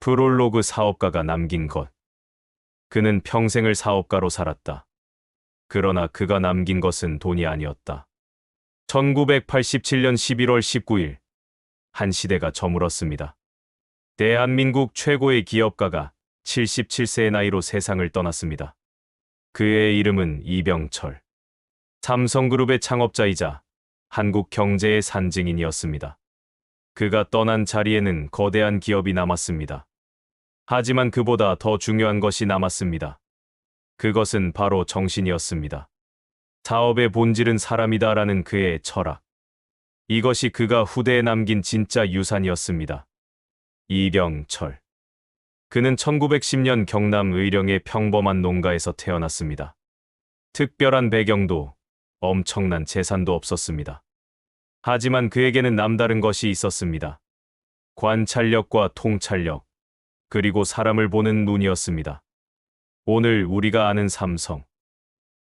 프롤로그 사업가가 남긴 것. 그는 평생을 사업가로 살았다. 그러나 그가 남긴 것은 돈이 아니었다. 1987년 11월 19일, 한 시대가 저물었습니다. 대한민국 최고의 기업가가 77세의 나이로 세상을 떠났습니다. 그의 이름은 이병철. 삼성그룹의 창업자이자 한국 경제의 산증인이었습니다. 그가 떠난 자리에는 거대한 기업이 남았습니다. 하지만 그보다 더 중요한 것이 남았습니다. 그것은 바로 정신이었습니다. 사업의 본질은 사람이다라는 그의 철학. 이것이 그가 후대에 남긴 진짜 유산이었습니다. 이병철. 그는 1910년 경남 의령의 평범한 농가에서 태어났습니다. 특별한 배경도 엄청난 재산도 없었습니다. 하지만 그에게는 남다른 것이 있었습니다. 관찰력과 통찰력, 그리고 사람을 보는 눈이었습니다. 오늘 우리가 아는 삼성,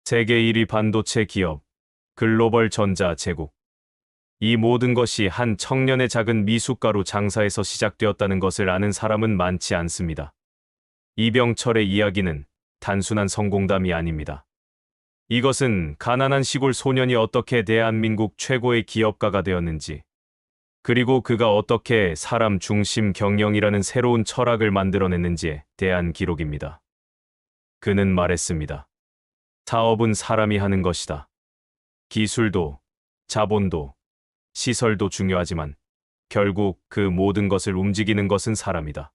세계 1위 반도체 기업, 글로벌 전자 제국. 이 모든 것이 한 청년의 작은 미숫가루 장사에서 시작되었다는 것을 아는 사람은 많지 않습니다. 이병철의 이야기는 단순한 성공담이 아닙니다. 이것은 가난한 시골 소년이 어떻게 대한민국 최고의 기업가가 되었는지, 그리고 그가 어떻게 사람 중심 경영이라는 새로운 철학을 만들어냈는지에 대한 기록입니다. 그는 말했습니다. 사업은 사람이 하는 것이다. 기술도, 자본도, 시설도 중요하지만 결국 그 모든 것을 움직이는 것은 사람이다.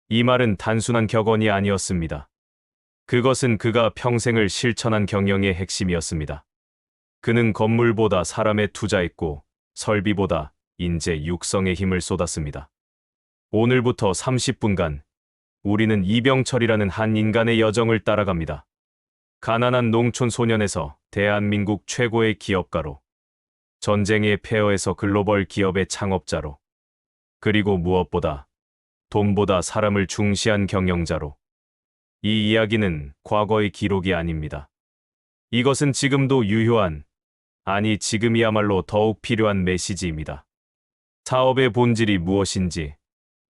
이 말은 단순한 격언이 아니었습니다. 그것은 그가 평생을 실천한 경영의 핵심이었습니다. 그는 건물보다 사람에 투자했고 설비보다 인재 육성에 힘을 쏟았습니다. 오늘부터 30분간 우리는 이병철이라는 한 인간의 여정을 따라갑니다. 가난한 농촌 소년에서 대한민국 최고의 기업가로, 전쟁의 폐허에서 글로벌 기업의 창업자로, 그리고 무엇보다 돈보다 사람을 중시한 경영자로. 이 이야기는 과거의 기록이 아닙니다. 이것은 지금도 유효한, 아니 지금이야말로 더욱 필요한 메시지입니다. 사업의 본질이 무엇인지,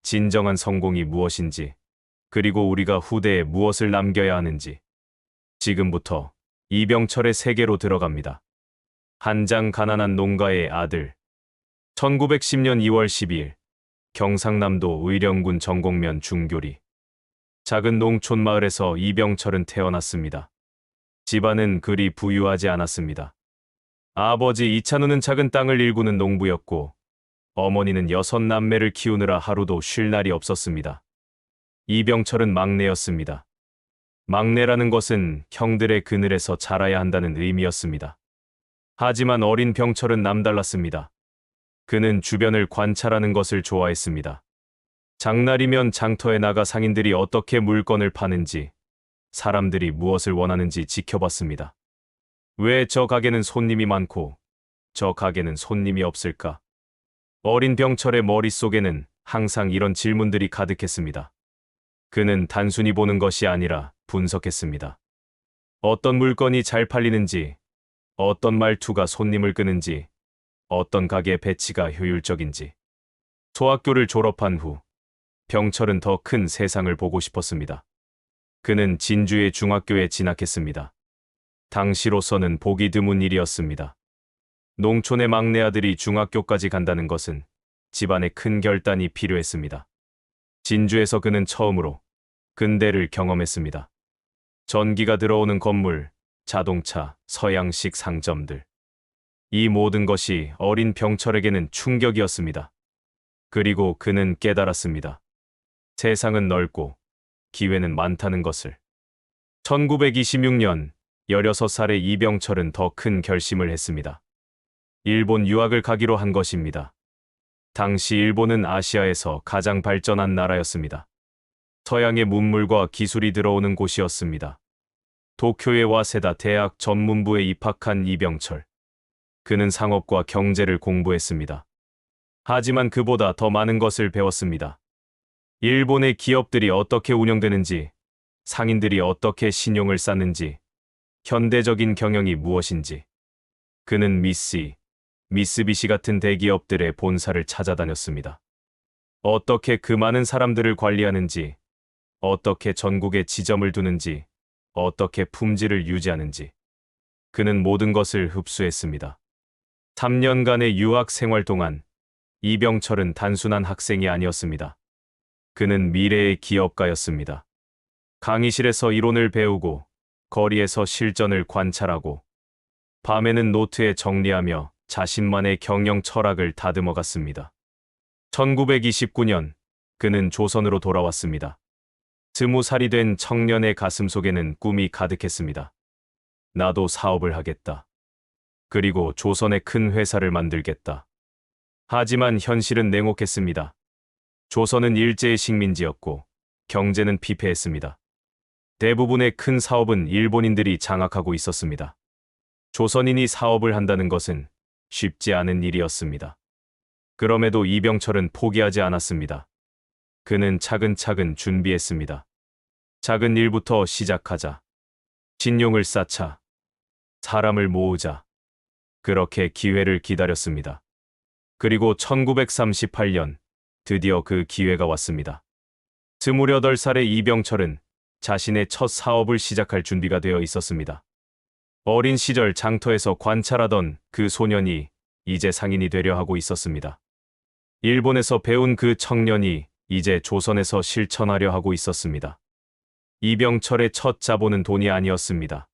진정한 성공이 무엇인지, 그리고 우리가 후대에 무엇을 남겨야 하는지. 지금부터 이병철의 세계로 들어갑니다. 한장 가난한 농가의 아들. 1910년 2월 12일, 경상남도 의령군 정곡면 중교리. 작은 농촌 마을에서 이병철은 태어났습니다. 집안은 그리 부유하지 않았습니다. 아버지 이찬우는 작은 땅을 일구는 농부였고, 어머니는 6남매를 키우느라 하루도 쉴 날이 없었습니다. 이병철은 막내였습니다. 막내라는 것은 형들의 그늘에서 자라야 한다는 의미였습니다. 하지만 어린 병철은 남달랐습니다. 그는 주변을 관찰하는 것을 좋아했습니다. 장날이면 장터에 나가 상인들이 어떻게 물건을 파는지, 사람들이 무엇을 원하는지 지켜봤습니다. 왜 저 가게는 손님이 많고 저 가게는 손님이 없을까? 어린 병철의 머릿속에는 항상 이런 질문들이 가득했습니다. 그는 단순히 보는 것이 아니라 분석했습니다. 어떤 물건이 잘 팔리는지, 어떤 말투가 손님을 끄는지, 어떤 가게 배치가 효율적인지. 소학교를 졸업한 후 병철은 더 큰 세상을 보고 싶었습니다. 그는 진주의 중학교에 진학했습니다. 당시로서는 보기 드문 일이었습니다. 농촌의 막내 아들이 중학교까지 간다는 것은 집안에 큰 결단이 필요했습니다. 진주에서 그는 처음으로 근대를 경험했습니다. 전기가 들어오는 건물, 자동차, 서양식 상점들. 이 모든 것이 어린 병철에게는 충격이었습니다. 그리고 그는 깨달았습니다. 세상은 넓고 기회는 많다는 것을. 1926년 16살의 이병철은 더 큰 결심을 했습니다. 일본 유학을 가기로 한 것입니다. 당시 일본은 아시아에서 가장 발전한 나라였습니다. 서양의 문물과 기술이 들어오는 곳이었습니다. 도쿄의 와세다 대학 전문부에 입학한 이병철. 그는 상업과 경제를 공부했습니다. 하지만 그보다 더 많은 것을 배웠습니다. 일본의 기업들이 어떻게 운영되는지, 상인들이 어떻게 신용을 쌓는지, 현대적인 경영이 무엇인지. 그는 미쓰비시 같은 대기업들의 본사를 찾아다녔습니다. 어떻게 그 많은 사람들을 관리하는지, 어떻게 전국에 지점을 두는지, 어떻게 품질을 유지하는지. 그는 모든 것을 흡수했습니다. 3년간의 유학 생활 동안 이병철은 단순한 학생이 아니었습니다. 그는 미래의 기업가였습니다. 강의실에서 이론을 배우고, 거리에서 실전을 관찰하고, 밤에는 노트에 정리하며 자신만의 경영 철학을 다듬어갔습니다. 1929년, 그는 조선으로 돌아왔습니다. 20살이 된 청년의 가슴 속에는 꿈이 가득했습니다. 나도 사업을 하겠다. 그리고 조선의 큰 회사를 만들겠다. 하지만 현실은 냉혹했습니다. 조선은 일제의 식민지였고 경제는 피폐했습니다. 대부분의 큰 사업은 일본인들이 장악하고 있었습니다. 조선인이 사업을 한다는 것은 쉽지 않은 일이었습니다. 그럼에도 이병철은 포기하지 않았습니다. 그는 차근차근 준비했습니다. 작은 일부터 시작하자. 신용을 쌓자. 사람을 모으자. 그렇게 기회를 기다렸습니다. 그리고 1938년 드디어 그 기회가 왔습니다. 28살의 이병철은 자신의 첫 사업을 시작할 준비가 되어 있었습니다. 어린 시절 장터에서 관찰하던 그 소년이 이제 상인이 되려 하고 있었습니다. 일본에서 배운 그 청년이 이제 조선에서 실천하려 하고 있었습니다. 이병철의 첫 자본은 돈이 아니었습니다.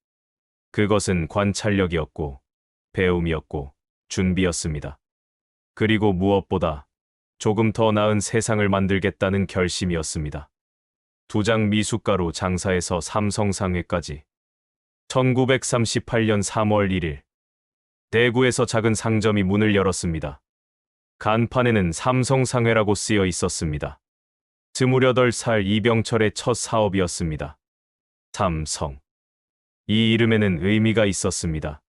그것은 관찰력이었고, 배움이었고, 준비였습니다. 그리고 무엇보다 조금 더 나은 세상을 만들겠다는 결심이었습니다. 두장 미숫가루 장사에서 삼성상회까지. 1938년 3월 1일, 대구에서 작은 상점이 문을 열었습니다. 간판에는 삼성상회라고 쓰여 있었습니다. 28살 이병철의 첫 사업이었습니다. 삼성. 이 이름에는 의미가 있었습니다.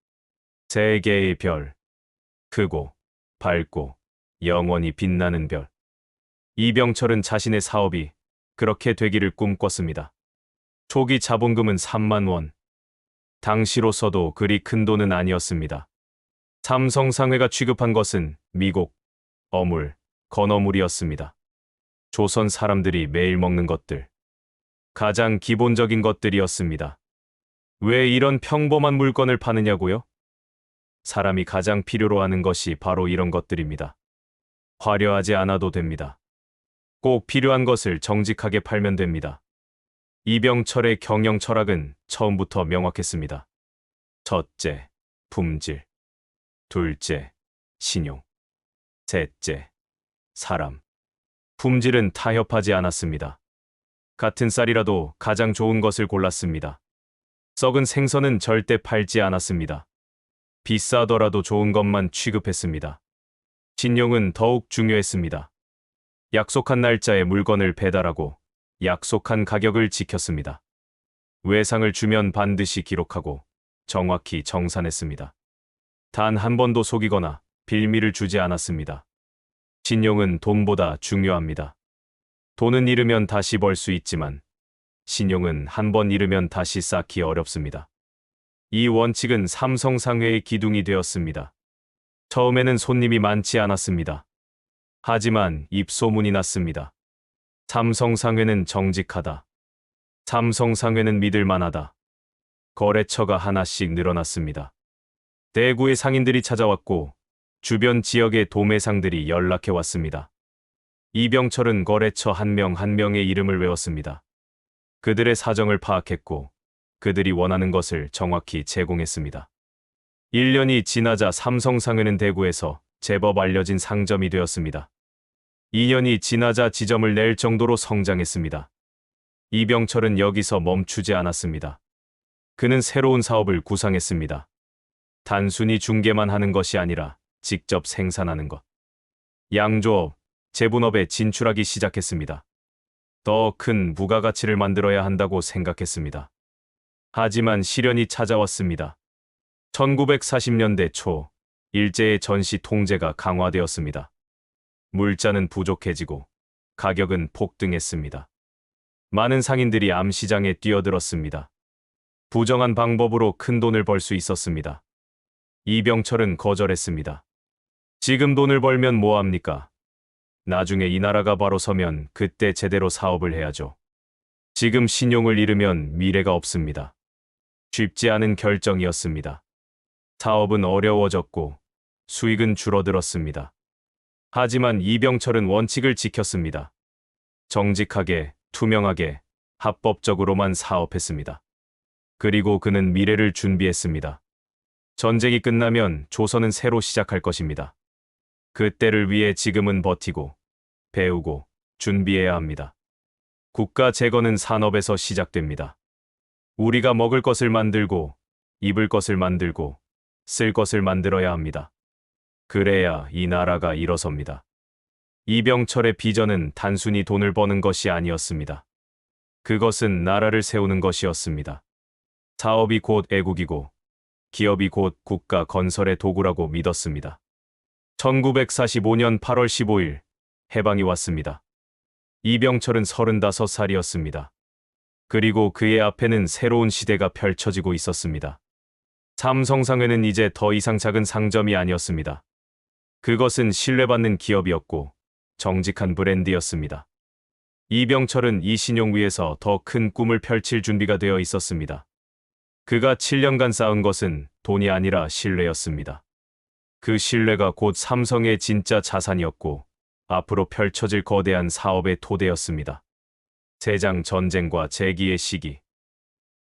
세 개의 별. 크고, 밝고, 영원히 빛나는 별. 이병철은 자신의 사업이 그렇게 되기를 꿈꿨습니다. 초기 자본금은 3만 원. 당시로서도 그리 큰 돈은 아니었습니다. 삼성상회가 취급한 것은 미국, 어물, 건어물이었습니다. 조선 사람들이 매일 먹는 것들. 가장 기본적인 것들이었습니다. 왜 이런 평범한 물건을 파느냐고요? 사람이 가장 필요로 하는 것이 바로 이런 것들입니다. 화려하지 않아도 됩니다. 꼭 필요한 것을 정직하게 팔면 됩니다. 이병철의 경영 철학은 처음부터 명확했습니다. 첫째, 품질. 둘째, 신용. 셋째, 사람. 품질은 타협하지 않았습니다. 같은 쌀이라도 가장 좋은 것을 골랐습니다. 썩은 생선은 절대 팔지 않았습니다. 비싸더라도 좋은 것만 취급했습니다. 신용은 더욱 중요했습니다. 약속한 날짜에 물건을 배달하고 약속한 가격을 지켰습니다. 외상을 주면 반드시 기록하고 정확히 정산했습니다. 단 한 번도 속이거나 빌미를 주지 않았습니다. 신용은 돈보다 중요합니다. 돈은 잃으면 다시 벌 수 있지만 신용은 한 번 잃으면 다시 쌓기 어렵습니다. 이 원칙은 삼성상회의 기둥이 되었습니다. 처음에는 손님이 많지 않았습니다. 하지만 입소문이 났습니다. 삼성상회는 정직하다. 삼성상회는 믿을 만하다. 거래처가 하나씩 늘어났습니다. 대구의 상인들이 찾아왔고 주변 지역의 도매상들이 연락해 왔습니다. 이병철은 거래처 한 명 한 명의 이름을 외웠습니다. 그들의 사정을 파악했고 그들이 원하는 것을 정확히 제공했습니다. 1년이 지나자 삼성상회는 대구에서 제법 알려진 상점이 되었습니다. 2년이 지나자 지점을 낼 정도로 성장했습니다. 이병철은 여기서 멈추지 않았습니다. 그는 새로운 사업을 구상했습니다. 단순히 중개만 하는 것이 아니라 직접 생산하는 것. 양조업, 제분업에 진출하기 시작했습니다. 더 큰 부가가치를 만들어야 한다고 생각했습니다. 하지만 시련이 찾아왔습니다. 1940년대 초, 일제의 전시 통제가 강화되었습니다. 물자는 부족해지고 가격은 폭등했습니다. 많은 상인들이 암시장에 뛰어들었습니다. 부정한 방법으로 큰 돈을 벌 수 있었습니다. 이병철은 거절했습니다. 지금 돈을 벌면 뭐합니까? 나중에 이 나라가 바로 서면 그때 제대로 사업을 해야죠. 지금 신용을 잃으면 미래가 없습니다. 쉽지 않은 결정이었습니다. 사업은 어려워졌고 수익은 줄어들었습니다. 하지만 이병철은 원칙을 지켰습니다. 정직하게, 투명하게, 합법적으로만 사업했습니다. 그리고 그는 미래를 준비했습니다. 전쟁이 끝나면 조선은 새로 시작할 것입니다. 그 때를 위해 지금은 버티고, 배우고, 준비해야 합니다. 국가 재건은 산업에서 시작됩니다. 우리가 먹을 것을 만들고, 입을 것을 만들고, 쓸 것을 만들어야 합니다. 그래야 이 나라가 일어섭니다. 이병철의 비전은 단순히 돈을 버는 것이 아니었습니다. 그것은 나라를 세우는 것이었습니다. 사업이 곧 애국이고, 기업이 곧 국가 건설의 도구라고 믿었습니다. 1945년 8월 15일, 해방이 왔습니다. 이병철은 35살이었습니다. 그리고 그의 앞에는 새로운 시대가 펼쳐지고 있었습니다. 삼성상회는 이제 더 이상 작은 상점이 아니었습니다. 그것은 신뢰받는 기업이었고 정직한 브랜드였습니다. 이병철은 이 신용 위에서 더 큰 꿈을 펼칠 준비가 되어 있었습니다. 그가 7년간 쌓은 것은 돈이 아니라 신뢰였습니다. 그 신뢰가 곧 삼성의 진짜 자산이었고 앞으로 펼쳐질 거대한 사업의 토대였습니다. 세장 전쟁과 재기의 시기.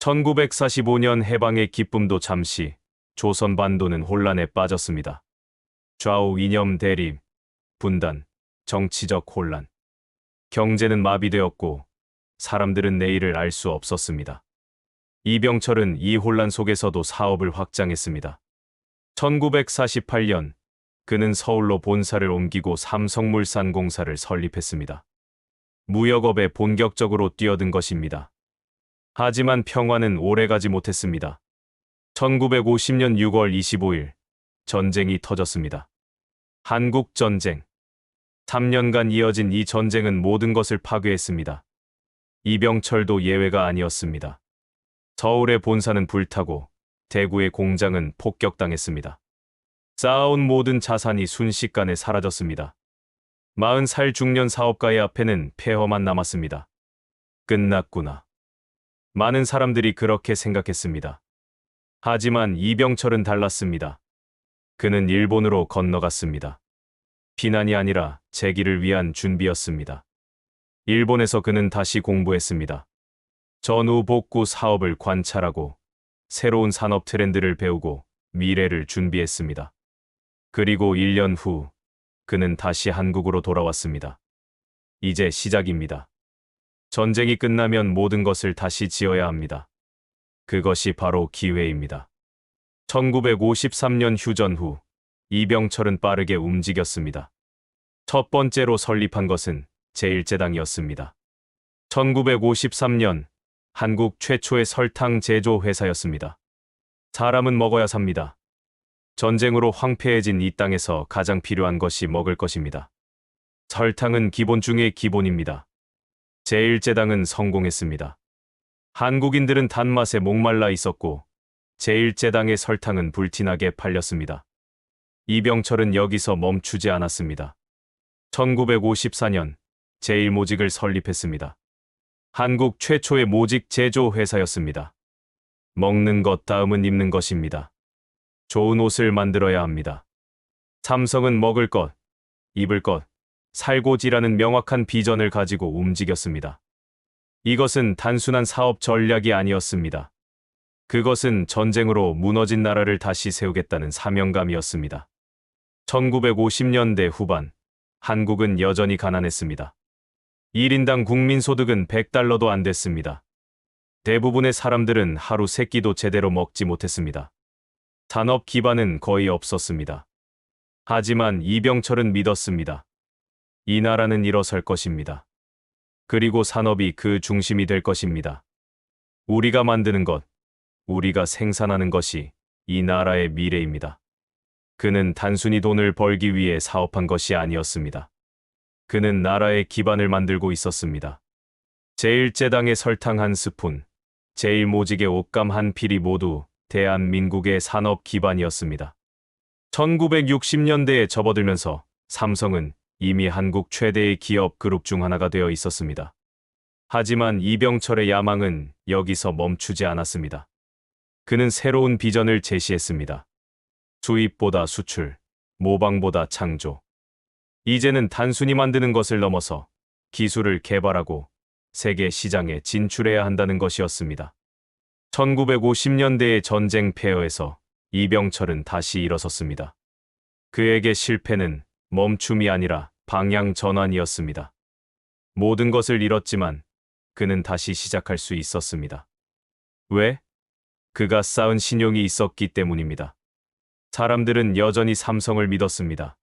1945년 해방의 기쁨도 잠시, 조선 반도는 혼란에 빠졌습니다. 좌우 이념 대립, 분단, 정치적 혼란. 경제는 마비되었고 사람들은 내일을 알 수 없었습니다. 이병철은 이 혼란 속에서도 사업을 확장했습니다. 1948년 그는 서울로 본사를 옮기고 삼성물산공사를 설립했습니다. 무역업에 본격적으로 뛰어든 것입니다. 하지만 평화는 오래가지 못했습니다. 1950년 6월 25일 전쟁이 터졌습니다. 한국전쟁. 3년간 이어진 이 전쟁은 모든 것을 파괴했습니다. 이병철도 예외가 아니었습니다. 서울의 본사는 불타고 대구의 공장은 폭격당했습니다. 쌓아온 모든 자산이 순식간에 사라졌습니다. 40살 중년 사업가의 앞에는 폐허만 남았습니다. 끝났구나. 많은 사람들이 그렇게 생각했습니다. 하지만 이병철은 달랐습니다. 그는 일본으로 건너갔습니다. 피난이 아니라 재기를 위한 준비였습니다. 일본에서 그는 다시 공부했습니다. 전후 복구 사업을 관찰하고 새로운 산업 트렌드를 배우고 미래를 준비했습니다. 그리고 1년 후 그는 다시 한국으로 돌아왔습니다. 이제 시작입니다. 전쟁이 끝나면 모든 것을 다시 지어야 합니다. 그것이 바로 기회입니다. 1953년 휴전 후 이병철은 빠르게 움직였습니다. 첫 번째로 설립한 것은 제1제당이었습니다. 1953년 한국 최초의 설탕 제조 회사였습니다. 사람은 먹어야 삽니다. 전쟁으로 황폐해진 이 땅에서 가장 필요한 것이 먹을 것입니다. 설탕은 기본 중의 기본입니다. 제1제당은 성공했습니다. 한국인들은 단맛에 목말라 있었고 제1제당의 설탕은 불티나게 팔렸습니다. 이병철은 여기서 멈추지 않았습니다. 1954년 제1모직을 설립했습니다. 한국 최초의 모직 제조 회사였습니다. 먹는 것 다음은 입는 것입니다. 좋은 옷을 만들어야 합니다. 삼성은 먹을 것, 입을 것, 살고지라는 명확한 비전을 가지고 움직였습니다. 이것은 단순한 사업 전략이 아니었습니다. 그것은 전쟁으로 무너진 나라를 다시 세우겠다는 사명감이었습니다. 1950년대 후반, 한국은 여전히 가난했습니다. 1인당 국민소득은 100달러도 안 됐습니다. 대부분의 사람들은 하루 세 끼도 제대로 먹지 못했습니다. 산업 기반은 거의 없었습니다. 하지만 이병철은 믿었습니다. 이 나라는 일어설 것입니다. 그리고 산업이 그 중심이 될 것입니다. 우리가 만드는 것, 우리가 생산하는 것이 이 나라의 미래입니다. 그는 단순히 돈을 벌기 위해 사업한 것이 아니었습니다. 그는 나라의 기반을 만들고 있었습니다. 제1제당의 설탕 한 스푼, 제1모직의 옷감 한 필이 모두 대한민국의 산업 기반이었습니다. 1960년대에 접어들면서 삼성은 이미 한국 최대의 기업 그룹 중 하나가 되어 있었습니다. 하지만 이병철의 야망은 여기서 멈추지 않았습니다. 그는 새로운 비전을 제시했습니다. 수입보다 수출, 모방보다 창조. 이제는 단순히 만드는 것을 넘어서 기술을 개발하고 세계 시장에 진출해야 한다는 것이었습니다. 1950년대의 전쟁 폐허에서 이병철은 다시 일어섰습니다. 그에게 실패는 멈춤이 아니라 방향 전환이었습니다. 모든 것을 잃었지만 그는 다시 시작할 수 있었습니다. 왜? 그가 쌓은 신용이 있었기 때문입니다. 사람들은 여전히 삼성을 믿었습니다.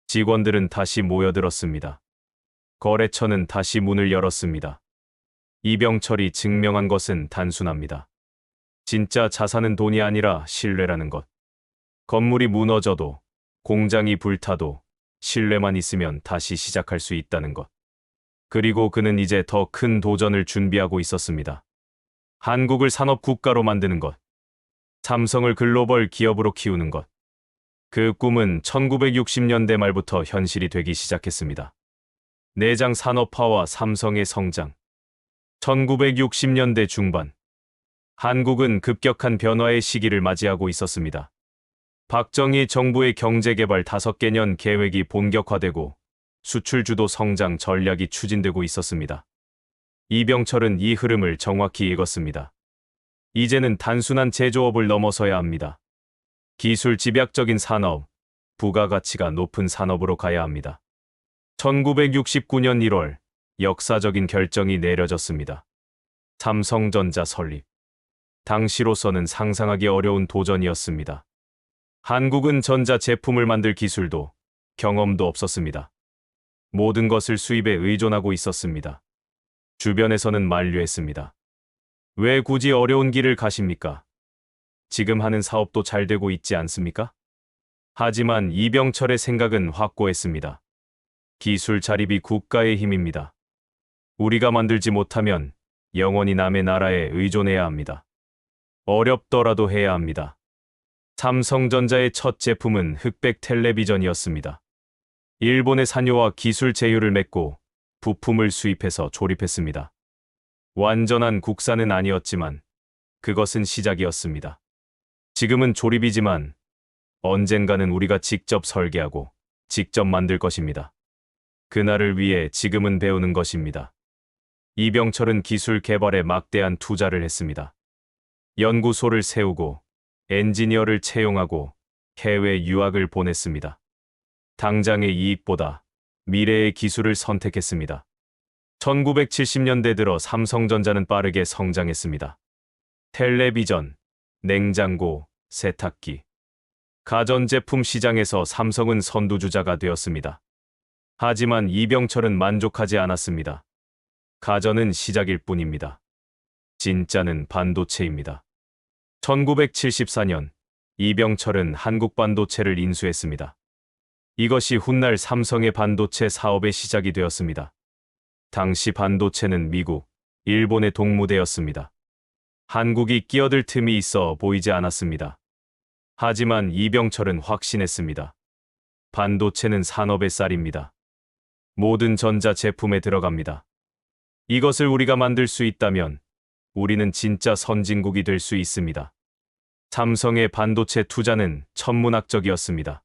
직원들은 다시 모여들었습니다. 거래처는 다시 문을 열었습니다. 이병철이 증명한 것은 단순합니다. 진짜 자산은 돈이 아니라 신뢰라는 것. 건물이 무너져도, 공장이 불타도 신뢰만 있으면 다시 시작할 수 있다는 것. 그리고 그는 이제 더 큰 도전을 준비하고 있었습니다. 한국을 산업 국가로 만드는 것. 삼성을 글로벌 기업으로 키우는 것. 그 꿈은 1960년대 말부터 현실이 되기 시작했습니다. 내장 산업화와 삼성의 성장. 1960년대 중반. 한국은 급격한 변화의 시기를 맞이하고 있었습니다. 박정희 정부의 경제개발 5개년 계획이 본격화되고 수출주도 성장 전략이 추진되고 있었습니다. 이병철은 이 흐름을 정확히 읽었습니다. 이제는 단순한 제조업을 넘어서야 합니다. 기술 집약적인 산업, 부가가치가 높은 산업으로 가야 합니다. 1969년 1월 역사적인 결정이 내려졌습니다. 삼성전자 설립. 당시로서는 상상하기 어려운 도전이었습니다. 한국은 전자 제품을 만들 기술도 경험도 없었습니다. 모든 것을 수입에 의존하고 있었습니다. 주변에서는 만류했습니다. 왜 굳이 어려운 길을 가십니까? 지금 하는 사업도 잘 되고 있지 않습니까? 하지만 이병철의 생각은 확고했습니다. 기술 자립이 국가의 힘입니다. 우리가 만들지 못하면 영원히 남의 나라에 의존해야 합니다. 어렵더라도 해야 합니다. 삼성전자의 첫 제품은 흑백 텔레비전이었습니다. 일본의 산요와 기술 제휴를 맺고 부품을 수입해서 조립했습니다. 완전한 국산은 아니었지만 그것은 시작이었습니다. 지금은 조립이지만 언젠가는 우리가 직접 설계하고 직접 만들 것입니다. 그날을 위해 지금은 배우는 것입니다. 이병철은 기술 개발에 막대한 투자를 했습니다. 연구소를 세우고 엔지니어를 채용하고 해외 유학을 보냈습니다. 당장의 이익보다 미래의 기술을 선택했습니다. 1970년대 들어 삼성전자는 빠르게 성장했습니다. 텔레비전, 냉장고, 세탁기, 가전제품 시장에서 삼성은 선두주자가 되었습니다. 하지만 이병철은 만족하지 않았습니다. 가전은 시작일 뿐입니다. 진짜는 반도체입니다. 1974년 이병철은 한국반도체를 인수했습니다. 이것이 훗날 삼성의 반도체 사업의 시작이 되었습니다. 당시 반도체는 미국, 일본의 동무대였습니다. 한국이 끼어들 틈이 있어 보이지 않았습니다. 하지만 이병철은 확신했습니다. 반도체는 산업의 쌀입니다. 모든 전자 제품에 들어갑니다. 이것을 우리가 만들 수 있다면 우리는 진짜 선진국이 될 수 있습니다. 삼성의 반도체 투자는 천문학적이었습니다.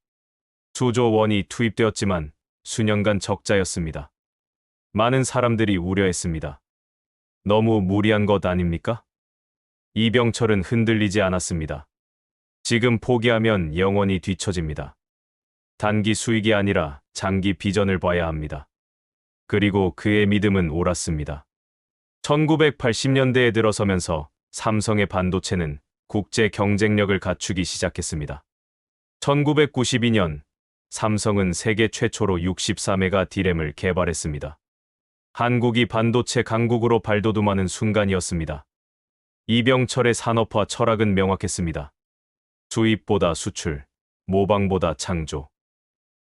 수조 원이 투입되었지만 수년간 적자였습니다. 많은 사람들이 우려했습니다. 너무 무리한 것 아닙니까? 이병철은 흔들리지 않았습니다. 지금 포기하면 영원히 뒤처집니다. 단기 수익이 아니라 장기 비전을 봐야 합니다. 그리고 그의 믿음은 옳았습니다. 1980년대에 들어서면서 삼성의 반도체는 국제 경쟁력을 갖추기 시작했습니다. 1992년 삼성은 세계 최초로 64메가 D램을 개발했습니다. 한국이 반도체 강국으로 발돋움하는 순간이었습니다. 이병철의 산업화 철학은 명확했습니다. 수입보다 수출, 모방보다 창조.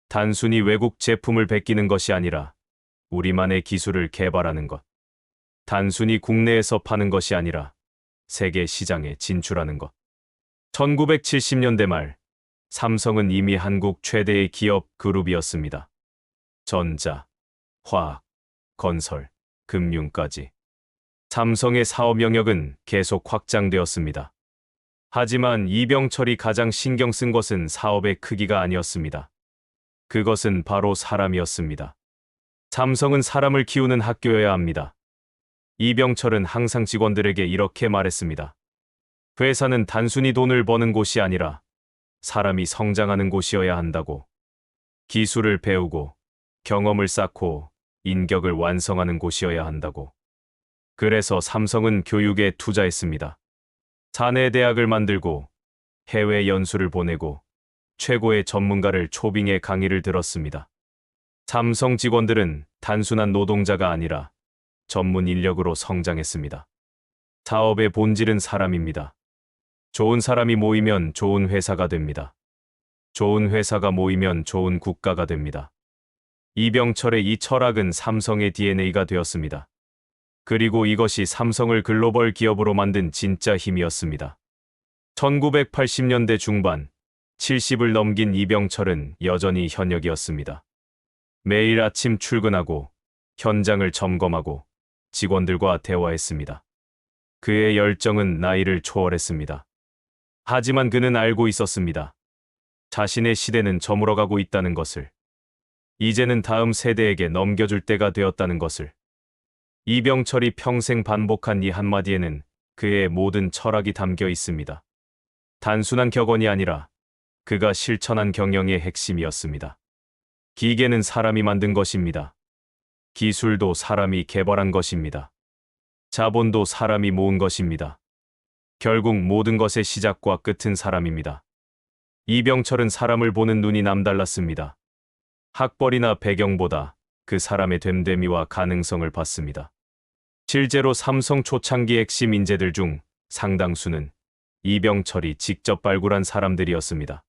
단순히 외국 제품을 베끼는 것이 아니라 우리만의 기술을 개발하는 것. 단순히 국내에서 파는 것이 아니라 세계 시장에 진출하는 것. 1970년대 말 삼성은 이미 한국 최대의 기업 그룹이었습니다. 전자, 화학, 건설, 금융까지. 삼성의 사업 영역은 계속 확장되었습니다. 하지만 이병철이 가장 신경 쓴 것은 사업의 크기가 아니었습니다. 그것은 바로 사람이었습니다. 삼성은 사람을 키우는 학교여야 합니다. 이병철은 항상 직원들에게 이렇게 말했습니다. 회사는 단순히 돈을 버는 곳이 아니라 사람이 성장하는 곳이어야 한다고. 기술을 배우고 경험을 쌓고 인격을 완성하는 곳이어야 한다고. 그래서 삼성은 교육에 투자했습니다. 사내 대학을 만들고 해외 연수를 보내고 최고의 전문가를 초빙해 강의를 들었습니다. 삼성 직원들은 단순한 노동자가 아니라 전문 인력으로 성장했습니다. 사업의 본질은 사람입니다. 좋은 사람이 모이면 좋은 회사가 됩니다. 좋은 회사가 모이면 좋은 국가가 됩니다. 이병철의 이 철학은 삼성의 DNA가 되었습니다. 그리고 이것이 삼성을 글로벌 기업으로 만든 진짜 힘이었습니다. 1980년대 중반, 70을 넘긴 이병철은 여전히 현역이었습니다. 매일 아침 출근하고 현장을 점검하고 직원들과 대화했습니다. 그의 열정은 나이를 초월했습니다. 하지만 그는 알고 있었습니다. 자신의 시대는 저물어가고 있다는 것을. 이제는 다음 세대에게 넘겨줄 때가 되었다는 것을. 이병철이 평생 반복한 이 한마디에는 그의 모든 철학이 담겨 있습니다. 단순한 격언이 아니라 그가 실천한 경영의 핵심이었습니다. 기계는 사람이 만든 것입니다. 기술도 사람이 개발한 것입니다. 자본도 사람이 모은 것입니다. 결국 모든 것의 시작과 끝은 사람입니다. 이병철은 사람을 보는 눈이 남달랐습니다. 학벌이나 배경보다 그 사람의 됨됨이와 가능성을 봤습니다. 실제로 삼성 초창기 핵심 인재들 중 상당수는 이병철이 직접 발굴한 사람들이었습니다.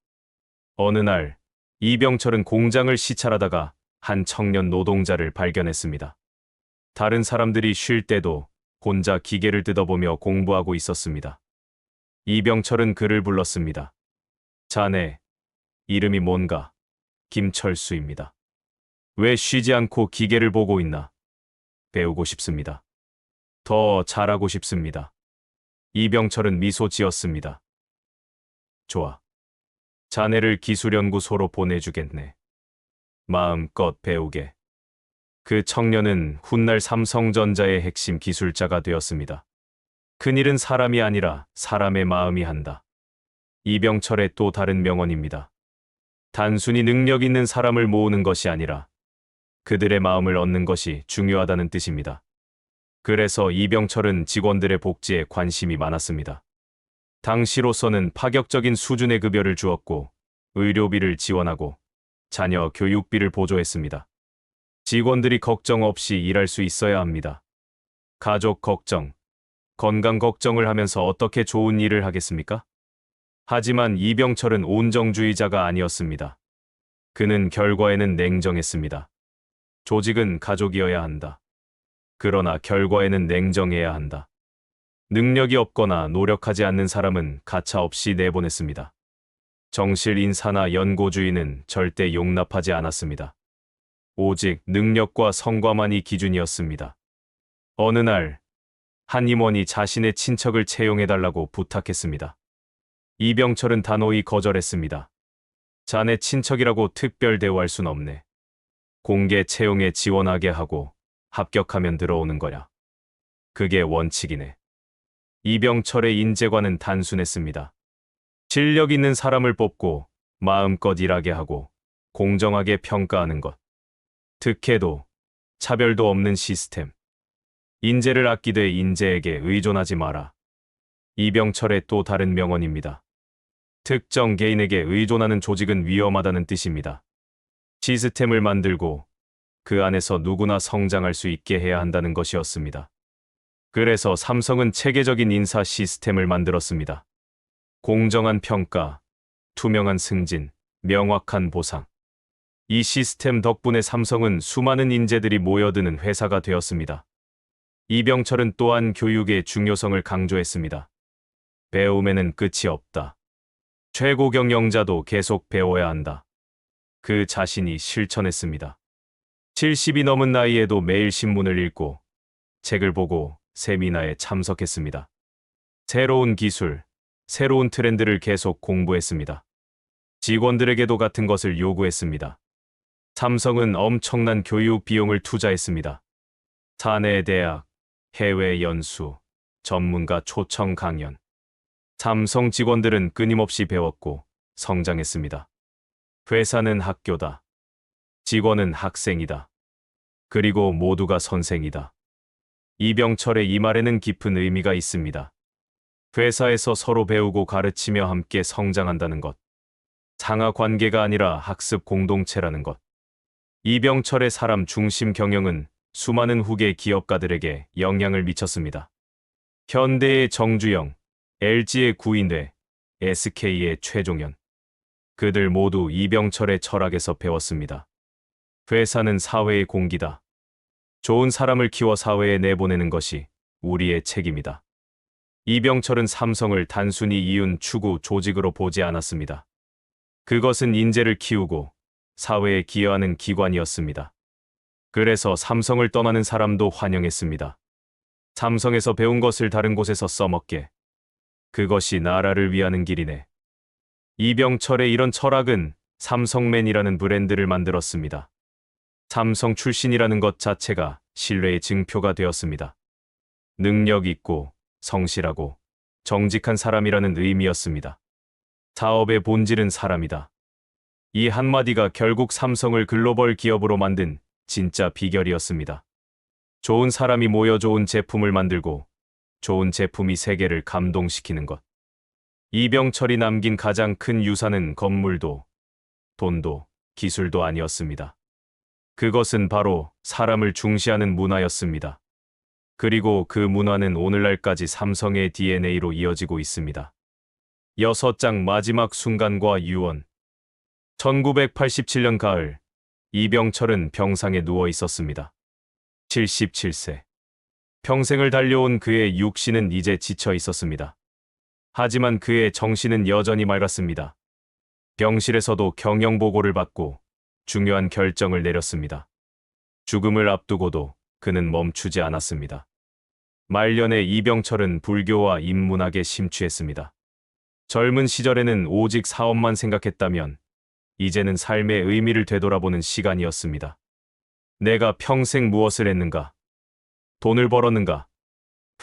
어느 날 이병철은 공장을 시찰하다가 한 청년 노동자를 발견했습니다. 다른 사람들이 쉴 때도 혼자 기계를 뜯어보며 공부하고 있었습니다. 이병철은 그를 불렀습니다. 자네, 이름이 뭔가? 김철수입니다. 왜 쉬지 않고 기계를 보고 있나? 배우고 싶습니다. 더 잘하고 싶습니다. 이병철은 미소 지었습니다. 좋아. 자네를 기술연구소로 보내주겠네. 마음껏 배우게. 그 청년은 훗날 삼성전자의 핵심 기술자가 되었습니다. 큰일은 사람이 아니라 사람의 마음이 한다. 이병철의 또 다른 명언입니다. 단순히 능력 있는 사람을 모으는 것이 아니라 그들의 마음을 얻는 것이 중요하다는 뜻입니다. 그래서 이병철은 직원들의 복지에 관심이 많았습니다. 당시로서는 파격적인 수준의 급여를 주었고 의료비를 지원하고 자녀 교육비를 보조했습니다. 직원들이 걱정 없이 일할 수 있어야 합니다. 가족 걱정, 건강 걱정을 하면서 어떻게 좋은 일을 하겠습니까? 하지만 이병철은 온정주의자가 아니었습니다. 그는 결과에는 냉정했습니다. 조직은 가족이어야 한다. 그러나 결과에는 냉정해야 한다. 능력이 없거나 노력하지 않는 사람은 가차없이 내보냈습니다. 정실 인사나 연고주의는 절대 용납하지 않았습니다. 오직 능력과 성과만이 기준이었습니다. 어느 날, 한 임원이 자신의 친척을 채용해달라고 부탁했습니다. 이병철은 단호히 거절했습니다. 자네 친척이라고 특별 대우할 순 없네. 공개 채용에 지원하게 하고 합격하면 들어오는 거야. 그게 원칙이네. 이병철의 인재관은 단순했습니다. 실력 있는 사람을 뽑고 마음껏 일하게 하고 공정하게 평가하는 것. 특혜도 차별도 없는 시스템. 인재를 아끼되 인재에게 의존하지 마라. 이병철의 또 다른 명언입니다. 특정 개인에게 의존하는 조직은 위험하다는 뜻입니다. 시스템을 만들고 그 안에서 누구나 성장할 수 있게 해야 한다는 것이었습니다. 그래서 삼성은 체계적인 인사 시스템을 만들었습니다. 공정한 평가, 투명한 승진, 명확한 보상. 이 시스템 덕분에 삼성은 수많은 인재들이 모여드는 회사가 되었습니다. 이병철은 또한 교육의 중요성을 강조했습니다. 배움에는 끝이 없다. 최고 경영자도 계속 배워야 한다. 그 자신이 실천했습니다. 70이 넘은 나이에도 매일 신문을 읽고 책을 보고 세미나에 참석했습니다. 새로운 기술, 새로운 트렌드를 계속 공부했습니다. 직원들에게도 같은 것을 요구했습니다. 삼성은 엄청난 교육 비용을 투자했습니다. 사내 대학, 해외 연수, 전문가 초청 강연. 삼성 직원들은 끊임없이 배웠고 성장했습니다. 회사는 학교다. 직원은 학생이다. 그리고 모두가 선생이다. 이병철의 이 말에는 깊은 의미가 있습니다. 회사에서 서로 배우고 가르치며 함께 성장한다는 것. 상하 관계가 아니라 학습 공동체라는 것. 이병철의 사람 중심 경영은 수많은 후계 기업가들에게 영향을 미쳤습니다. 현대의 정주영, LG의 구인회, SK의 최종현. 그들 모두 이병철의 철학에서 배웠습니다. 회사는 사회의 공기다. 좋은 사람을 키워 사회에 내보내는 것이 우리의 책임이다. 이병철은 삼성을 단순히 이윤 추구 조직으로 보지 않았습니다. 그것은 인재를 키우고 사회에 기여하는 기관이었습니다. 그래서 삼성을 떠나는 사람도 환영했습니다. 삼성에서 배운 것을 다른 곳에서 써먹게. 그것이 나라를 위하는 길이네. 이병철의 이런 철학은 삼성맨이라는 브랜드를 만들었습니다. 삼성 출신이라는 것 자체가 신뢰의 증표가 되었습니다. 능력 있고 성실하고 정직한 사람이라는 의미였습니다. 사업의 본질은 사람이다. 이 한마디가 결국 삼성을 글로벌 기업으로 만든 진짜 비결이었습니다. 좋은 사람이 모여 좋은 제품을 만들고 좋은 제품이 세계를 감동시키는 것. 이병철이 남긴 가장 큰 유산은 건물도, 돈도, 기술도 아니었습니다. 그것은 바로 사람을 중시하는 문화였습니다. 그리고 그 문화는 오늘날까지 삼성의 DNA로 이어지고 있습니다. 6장 마지막 순간과 유언. 1987년 가을, 이병철은 병상에 누워 있었습니다. 77세. 평생을 달려온 그의 육신은 이제 지쳐 있었습니다. 하지만 그의 정신은 여전히 맑았습니다. 병실에서도 경영보고를 받고 중요한 결정을 내렸습니다. 죽음을 앞두고도 그는 멈추지 않았습니다. 말년에 이병철은 불교와 인문학에 심취했습니다. 젊은 시절에는 오직 사업만 생각했다면 이제는 삶의 의미를 되돌아보는 시간이었습니다. 내가 평생 무엇을 했는가? 돈을 벌었는가?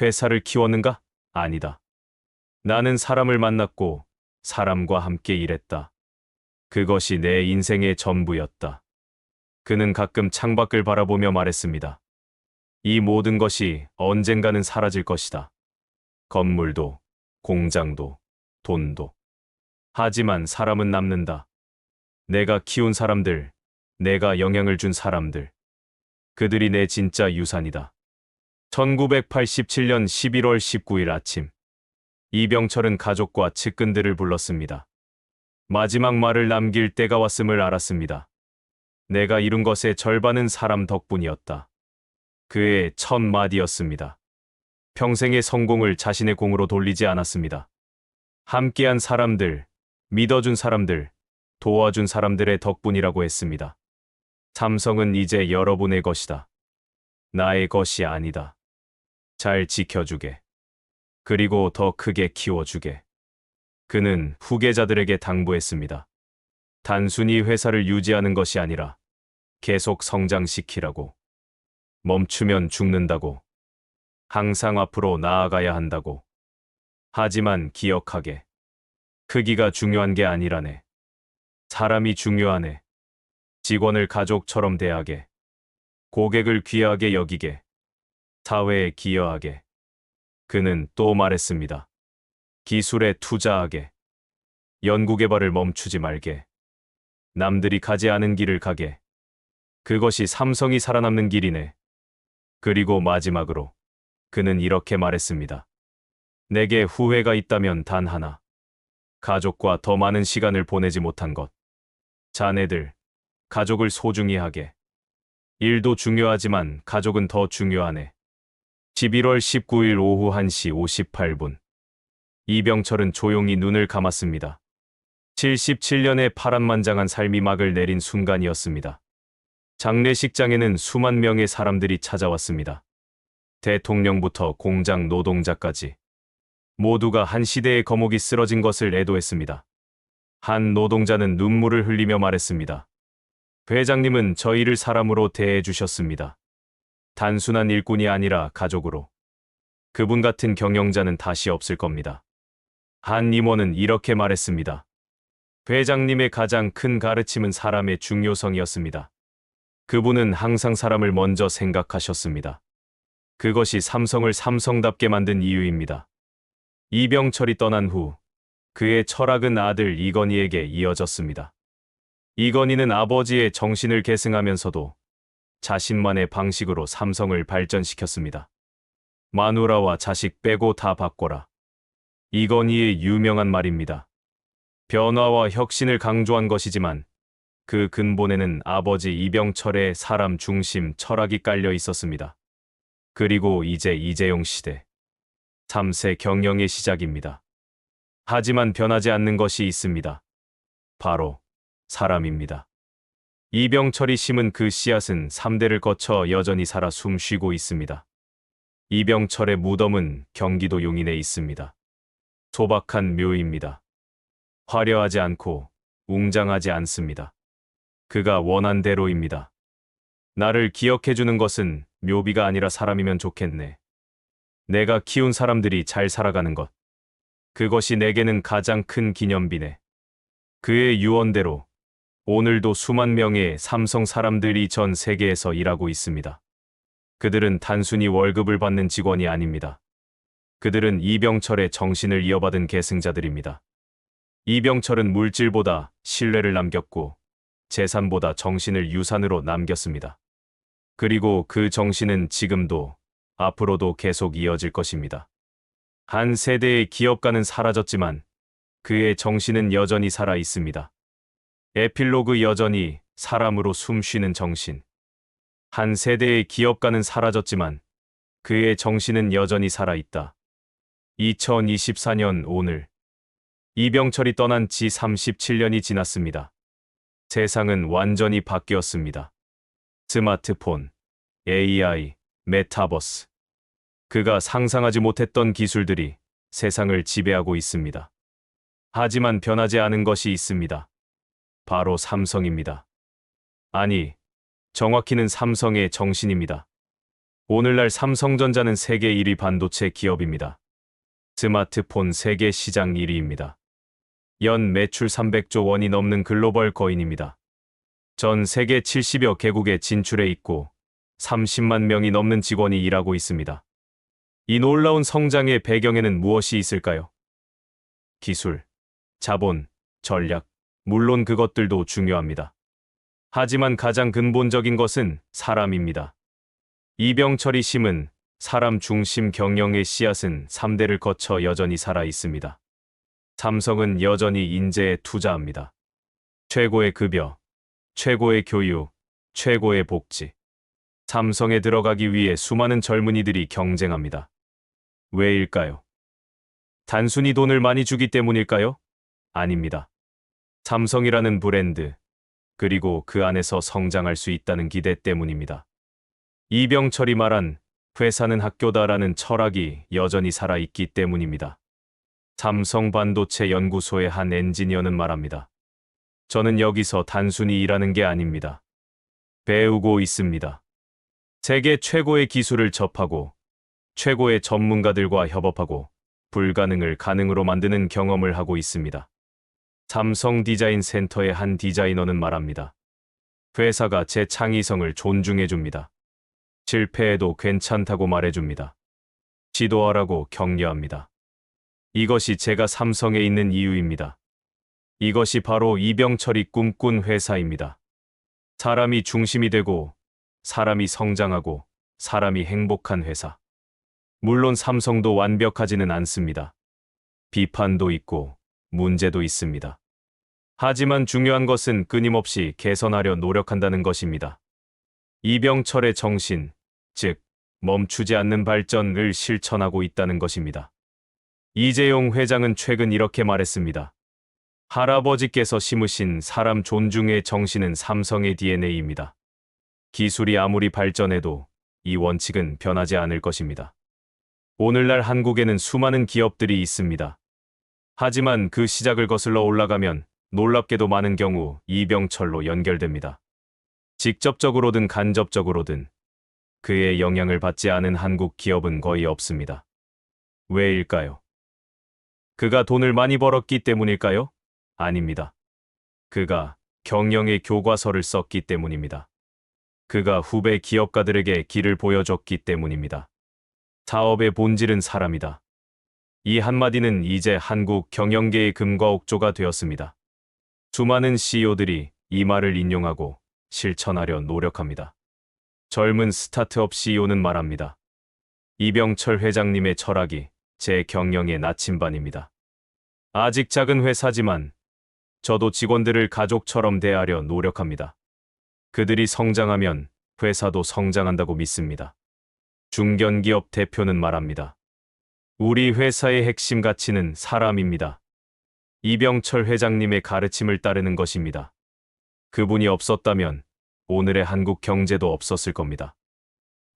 회사를 키웠는가? 아니다. 나는 사람을 만났고 사람과 함께 일했다. 그것이 내 인생의 전부였다. 그는 가끔 창밖을 바라보며 말했습니다. 이 모든 것이 언젠가는 사라질 것이다. 건물도, 공장도, 돈도. 하지만 사람은 남는다. 내가 키운 사람들, 내가 영향을 준 사람들. 그들이 내 진짜 유산이다. 1987년 11월 19일 아침, 이병철은 가족과 측근들을 불렀습니다. 마지막 말을 남길 때가 왔음을 알았습니다. 내가 이룬 것의 절반은 사람 덕분이었다. 그의 첫 마디였습니다. 평생의 성공을 자신의 공으로 돌리지 않았습니다. 함께한 사람들, 믿어준 사람들, 도와준 사람들의 덕분이라고 했습니다. 삼성은 이제 여러분의 것이다. 나의 것이 아니다. 잘 지켜주게. 그리고 더 크게 키워주게. 그는 후계자들에게 당부했습니다. 단순히 회사를 유지하는 것이 아니라 계속 성장시키라고. 멈추면 죽는다고. 항상 앞으로 나아가야 한다고. 하지만 기억하게. 크기가 중요한 게 아니라네. 사람이 중요하네. 직원을 가족처럼 대하게. 고객을 귀하게 여기게. 사회에 기여하게. 그는 또 말했습니다. 기술에 투자하게. 연구개발을 멈추지 말게. 남들이 가지 않은 길을 가게. 그것이 삼성이 살아남는 길이네. 그리고 마지막으로 그는 이렇게 말했습니다. 내게 후회가 있다면 단 하나. 가족과 더 많은 시간을 보내지 못한 것. 자네들, 가족을 소중히 하게. 일도 중요하지만 가족은 더 중요하네. 11월 19일 오후 1시 58분. 이병철은 조용히 눈을 감았습니다. 77년의 파란만장한 삶이 막을 내린 순간이었습니다. 장례식장에는 수만 명의 사람들이 찾아왔습니다. 대통령부터 공장 노동자까지 모두가 한 시대의 거목이 쓰러진 것을 애도했습니다. 한 노동자는 눈물을 흘리며 말했습니다. 회장님은 저희를 사람으로 대해 주셨습니다. 단순한 일꾼이 아니라 가족으로. 그분 같은 경영자는 다시 없을 겁니다. 한 임원은 이렇게 말했습니다. 회장님의 가장 큰 가르침은 사람의 중요성이었습니다. 그분은 항상 사람을 먼저 생각하셨습니다. 그것이 삼성을 삼성답게 만든 이유입니다. 이병철이 떠난 후 그의 철학은 아들 이건희에게 이어졌습니다. 이건희는 아버지의 정신을 계승하면서도 자신만의 방식으로 삼성을 발전시켰습니다. 마누라와 자식 빼고 다 바꿔라. 이건희의 유명한 말입니다. 변화와 혁신을 강조한 것이지만 그 근본에는 아버지 이병철의 사람 중심 철학이 깔려 있었습니다. 그리고 이제 이재용 시대 3세 경영의 시작입니다. 하지만 변하지 않는 것이 있습니다. 바로 사람입니다. 이병철이 심은 그 씨앗은 3대를 거쳐 여전히 살아 숨쉬고 있습니다. 이병철의 무덤은 경기도 용인에 있습니다. 소박한 묘입니다. 화려하지 않고 웅장하지 않습니다. 그가 원한 대로입니다. 나를 기억해주는 것은 묘비가 아니라 사람이면 좋겠네. 내가 키운 사람들이 잘 살아가는 것. 그것이 내게는 가장 큰 기념비네. 그의 유언대로 오늘도 수만 명의 삼성 사람들이 전 세계에서 일하고 있습니다. 그들은 단순히 월급을 받는 직원이 아닙니다. 그들은 이병철의 정신을 이어받은 계승자들입니다. 이병철은 물질보다 신뢰를 남겼고 재산보다 정신을 유산으로 남겼습니다. 그리고 그 정신은 지금도 앞으로도 계속 이어질 것입니다. 한 세대의 기업가는 사라졌지만 그의 정신은 여전히 살아 있습니다. 에필로그 여전히 사람으로 숨쉬는 정신. 한 세대의 기업가는 사라졌지만 그의 정신은 여전히 살아 있다. 2024년 오늘 이병철이 떠난 지 37년이 지났습니다. 세상은 완전히 바뀌었습니다. 스마트폰, AI, 메타버스. 그가 상상하지 못했던 기술들이 세상을 지배하고 있습니다. 하지만 변하지 않은 것이 있습니다. 바로 삼성입니다. 아니, 정확히는 삼성의 정신입니다. 오늘날 삼성전자는 세계 1위 반도체 기업입니다. 스마트폰 세계 시장 1위입니다. 연 매출 300조 원이 넘는 글로벌 거인입니다. 전 세계 70여 개국에 진출해 있고 30만 명이 넘는 직원이 일하고 있습니다. 이 놀라운 성장의 배경에는 무엇이 있을까요? 기술, 자본, 전략, 물론 그것들도 중요합니다. 하지만 가장 근본적인 것은 사람입니다. 이병철이 심은 사람 중심 경영의 씨앗은 3대를 거쳐 여전히 살아 있습니다. 삼성은 여전히 인재에 투자합니다. 최고의 급여, 최고의 교육, 최고의 복지. 삼성에 들어가기 위해 수많은 젊은이들이 경쟁합니다. 왜일까요? 단순히 돈을 많이 주기 때문일까요? 아닙니다. 삼성이라는 브랜드, 그리고 그 안에서 성장할 수 있다는 기대 때문입니다. 이병철이 말한 회사는 학교다라는 철학이 여전히 살아있기 때문입니다. 삼성 반도체 연구소의 한 엔지니어는 말합니다. 저는 여기서 단순히 일하는 게 아닙니다. 배우고 있습니다. 세계 최고의 기술을 접하고 최고의 전문가들과 협업하고 불가능을 가능으로 만드는 경험을 하고 있습니다. 삼성 디자인 센터의 한 디자이너는 말합니다. 회사가 제 창의성을 존중해줍니다. 실패해도 괜찮다고 말해줍니다. 지도하라고 격려합니다. 이것이 제가 삼성에 있는 이유입니다. 이것이 바로 이병철이 꿈꾼 회사입니다. 사람이 중심이 되고 사람이 성장하고 사람이 행복한 회사. 물론 삼성도 완벽하지는 않습니다. 비판도 있고 문제도 있습니다. 하지만 중요한 것은 끊임없이 개선하려 노력한다는 것입니다. 이병철의 정신, 즉 멈추지 않는 발전을 실천하고 있다는 것입니다. 이재용 회장은 최근 이렇게 말했습니다. 할아버지께서 심으신 사람 존중의 정신은 삼성의 DNA입니다. 기술이 아무리 발전해도 이 원칙은 변하지 않을 것입니다. 오늘날 한국에는 수많은 기업들이 있습니다. 하지만 그 시작을 거슬러 올라가면 놀랍게도 많은 경우 이병철로 연결됩니다. 직접적으로든 간접적으로든 그의 영향을 받지 않은 한국 기업은 거의 없습니다. 왜일까요? 그가 돈을 많이 벌었기 때문일까요? 아닙니다. 그가 경영의 교과서를 썼기 때문입니다. 그가 후배 기업가들에게 길을 보여줬기 때문입니다. 사업의 본질은 사람이다. 이 한마디는 이제 한국 경영계의 금과 옥조가 되었습니다. 수많은 CEO들이 이 말을 인용하고 실천하려 노력합니다. 젊은 스타트업 CEO는 말합니다. 이병철 회장님의 철학이 제 경영의 나침반입니다. 아직 작은 회사지만 저도 직원들을 가족처럼 대하려 노력합니다. 그들이 성장하면 회사도 성장한다고 믿습니다. 중견기업 대표는 말합니다. 우리 회사의 핵심 가치는 사람입니다. 이병철 회장님의 가르침을 따르는 것입니다. 그분이 없었다면 오늘의 한국 경제도 없었을 겁니다.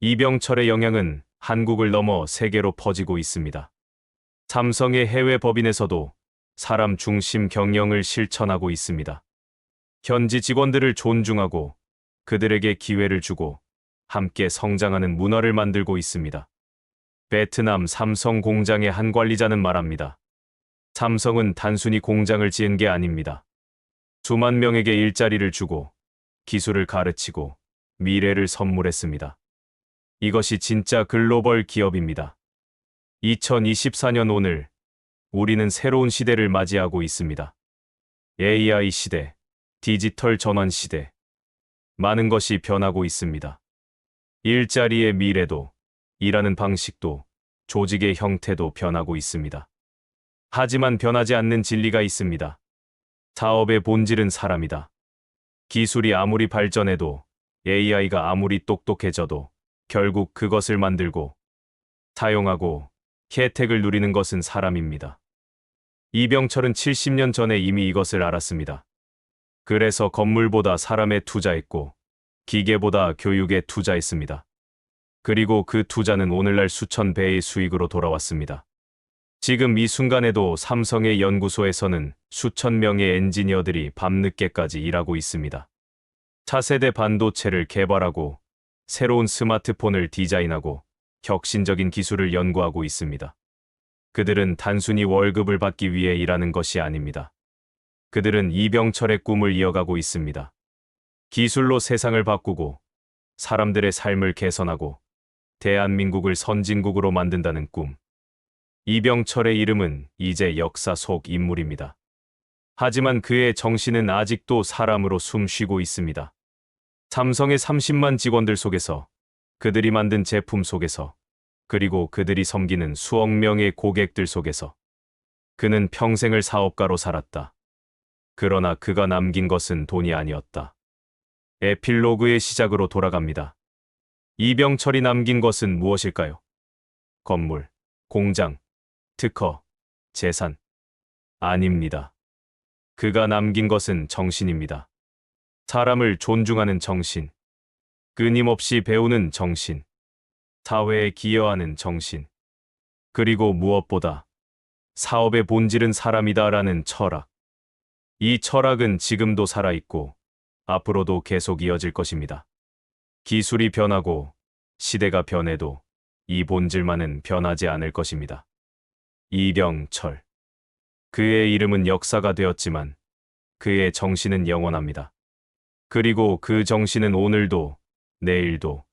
이병철의 영향은 한국을 넘어 세계로 퍼지고 있습니다. 삼성의 해외 법인에서도 사람 중심 경영을 실천하고 있습니다. 현지 직원들을 존중하고 그들에게 기회를 주고 함께 성장하는 문화를 만들고 있습니다. 베트남 삼성 공장의 한 관리자는 말합니다. 삼성은 단순히 공장을 지은 게 아닙니다. 수만 명에게 일자리를 주고 기술을 가르치고 미래를 선물했습니다. 이것이 진짜 글로벌 기업입니다. 2024년 오늘 우리는 새로운 시대를 맞이하고 있습니다. AI 시대, 디지털 전환 시대. 많은 것이 변하고 있습니다. 일자리의 미래도, 일하는 방식도, 조직의 형태도 변하고 있습니다. 하지만 변하지 않는 진리가 있습니다. 사업의 본질은 사람이다. 기술이 아무리 발전해도 AI가 아무리 똑똑해져도 결국 그것을 만들고 사용하고 혜택을 누리는 것은 사람입니다. 이병철은 70년 전에 이미 이것을 알았습니다. 그래서 건물보다 사람에 투자했고 기계보다 교육에 투자했습니다. 그리고 그 투자는 오늘날 수천 배의 수익으로 돌아왔습니다. 지금 이 순간에도 삼성의 연구소에서는 수천 명의 엔지니어들이 밤늦게까지 일하고 있습니다. 차세대 반도체를 개발하고 새로운 스마트폰을 디자인하고 혁신적인 기술을 연구하고 있습니다. 그들은 단순히 월급을 받기 위해 일하는 것이 아닙니다. 그들은 이병철의 꿈을 이어가고 있습니다. 기술로 세상을 바꾸고 사람들의 삶을 개선하고 대한민국을 선진국으로 만든다는 꿈. 이병철의 이름은 이제 역사 속 인물입니다. 하지만 그의 정신은 아직도 사람으로 숨쉬고 있습니다. 삼성의 30만 직원들 속에서, 그들이 만든 제품 속에서, 그리고 그들이 섬기는 수억 명의 고객들 속에서 그는 평생을 사업가로 살았다. 그러나 그가 남긴 것은 돈이 아니었다. 에필로그의 시작으로 돌아갑니다. 이병철이 남긴 것은 무엇일까요? 건물, 공장, 특허, 재산. 아닙니다. 그가 남긴 것은 정신입니다. 사람을 존중하는 정신, 끊임없이 배우는 정신, 사회에 기여하는 정신, 그리고 무엇보다 사업의 본질은 사람이다라는 철학. 이 철학은 지금도 살아있고 앞으로도 계속 이어질 것입니다. 기술이 변하고 시대가 변해도 이 본질만은 변하지 않을 것입니다. 이병철. 그의 이름은 역사가 되었지만 그의 정신은 영원합니다. 그리고 그 정신은 오늘도 내일도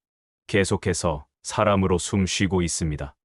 계속해서 사람으로 숨쉬고 있습니다.